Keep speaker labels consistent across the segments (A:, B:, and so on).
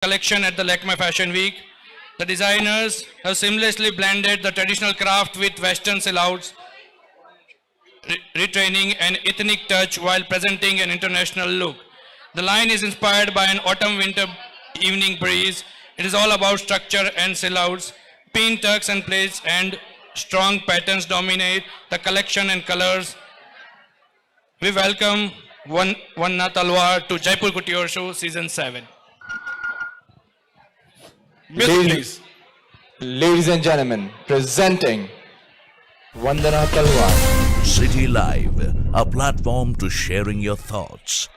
A: collection at the Lakme Fashion Week. The designers have seamlessly blended the traditional craft with Western sellouts, retaining an ethnic touch while presenting an international look. The line is inspired by an autumn-winter evening breeze. It is all about structure and sellouts. Pin tucks and plaits and strong patterns dominate the collection and colors. We welcome Vanna Talwar to Jaipur Couture Show Season 7. Music, please.
B: Ladies and gentlemen, presenting Vandana Talwar.
C: City Live, a platform to sharing your thoughts.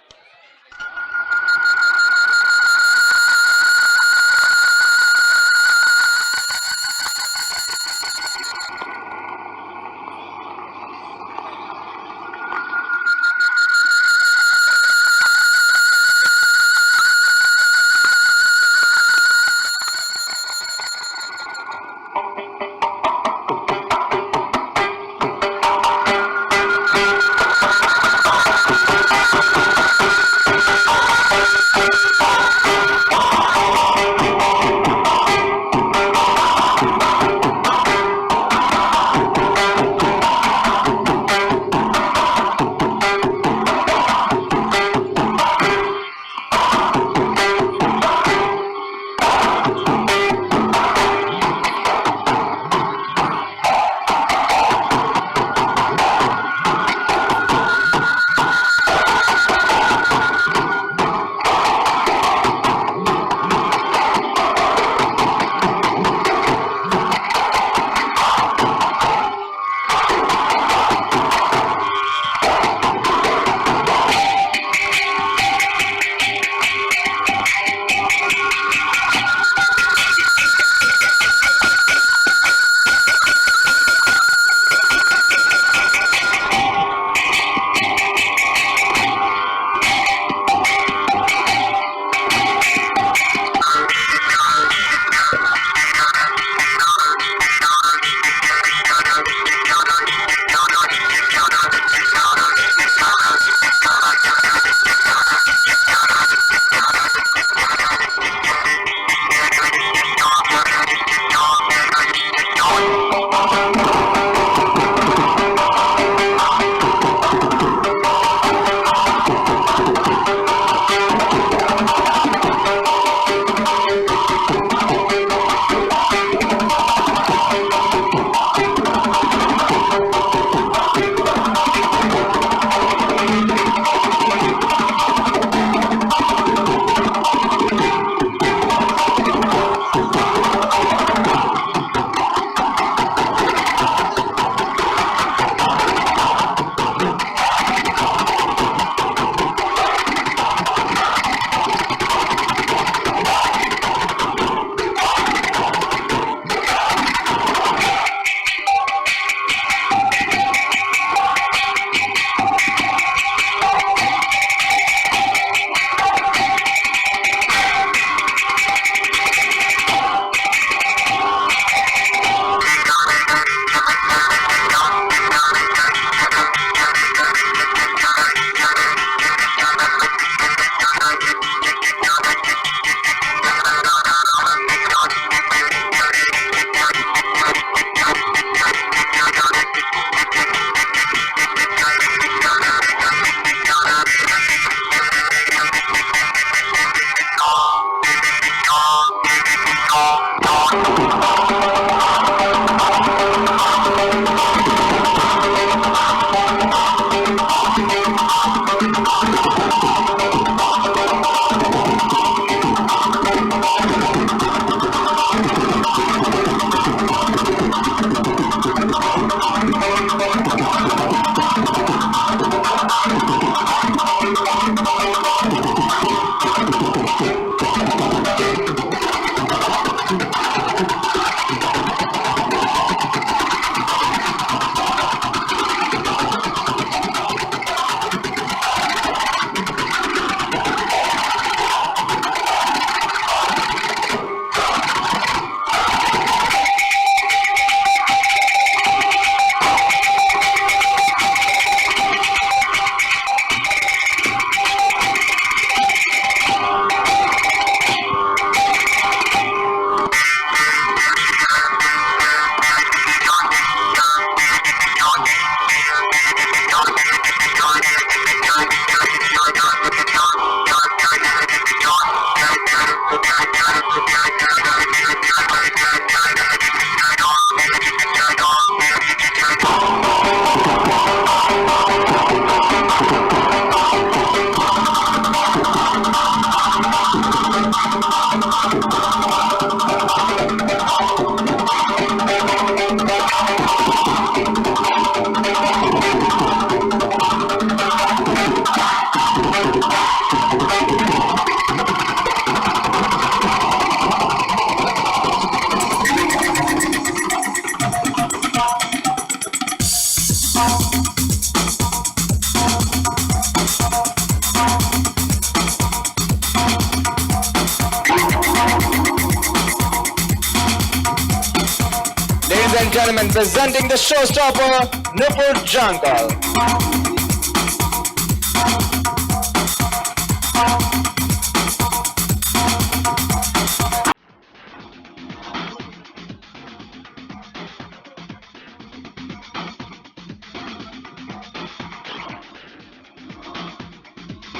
B: Ladies and gentlemen, presenting the showstopper, Nupur Jankal.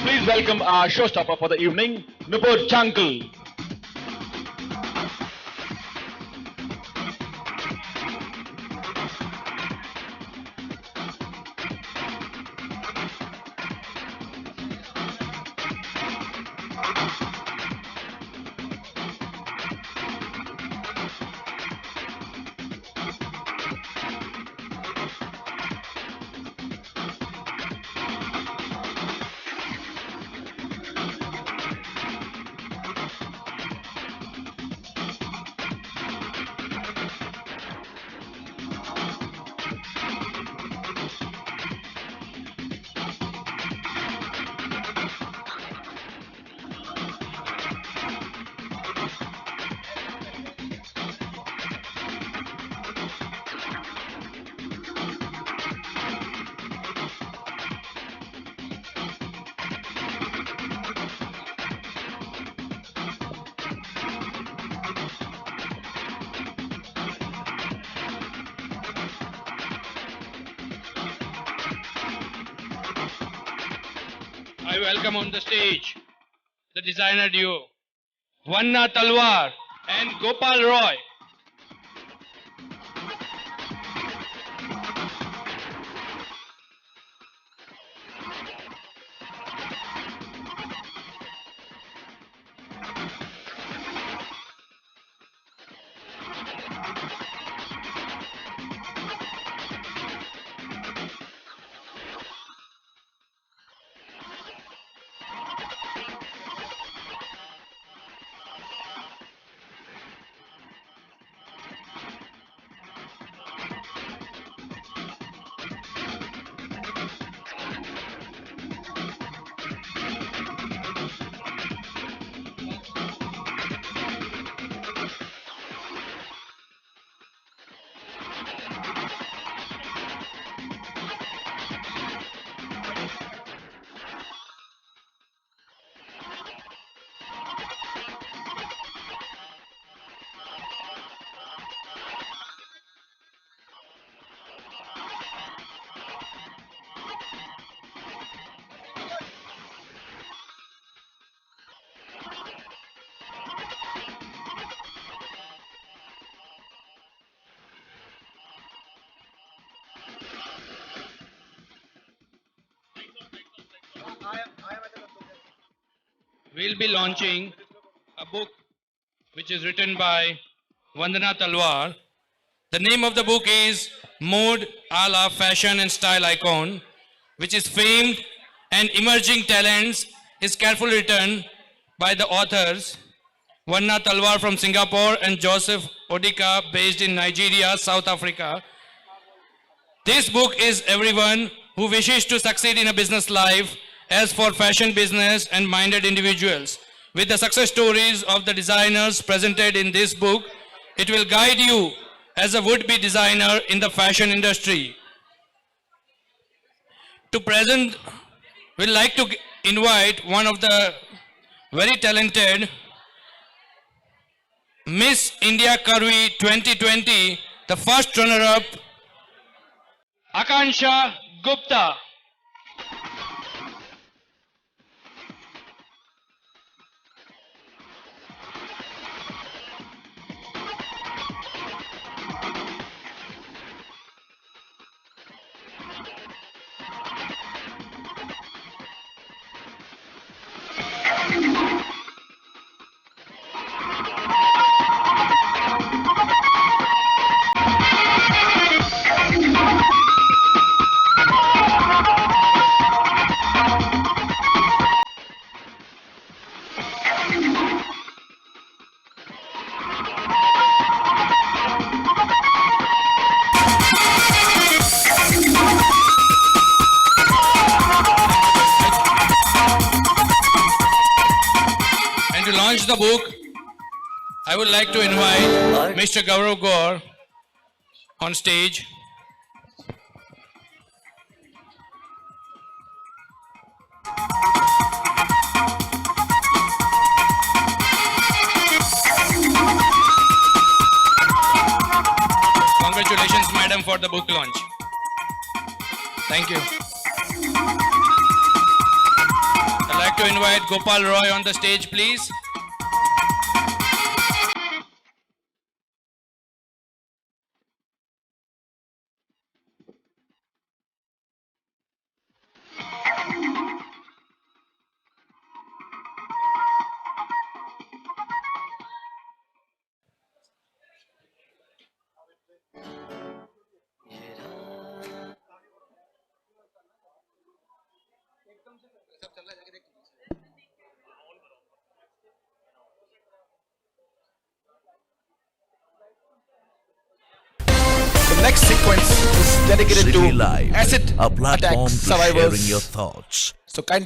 D: Please welcome our showstopper for the evening, Nupur Jankal.
A: I welcome on the stage the designer duo, Vanna Talwar and Gopal Roy. We'll be launching a book which is written by Vandana Talwar. The name of the book is Mode a la Fashion and Style Icon, which is famed and emerging talents, is carefully written by the authors Vanna Talwar from Singapore and Joseph Odika based in Nigeria, South Africa. This book is everyone who wishes to succeed in a business life as for fashion business and minded individuals. With the success stories of the designers presented in this book, it will guide you as a would-be designer in the fashion industry. To present, we'd like to invite one of the very talented Miss India Karvi 2020, the first runner-up, Akansha Gupta. launch the book, I would like to invite Mr. Gaurav Gaur on stage. Congratulations, madam, for the book launch. Thank you. I'd like to invite Gopal Roy on the stage, please.
B: The next sequence is dedicated
C: City
B: to
C: Live,
B: acid
C: a platform
B: attack
C: to
B: survivors.
C: sharing your thoughts.
B: So kindly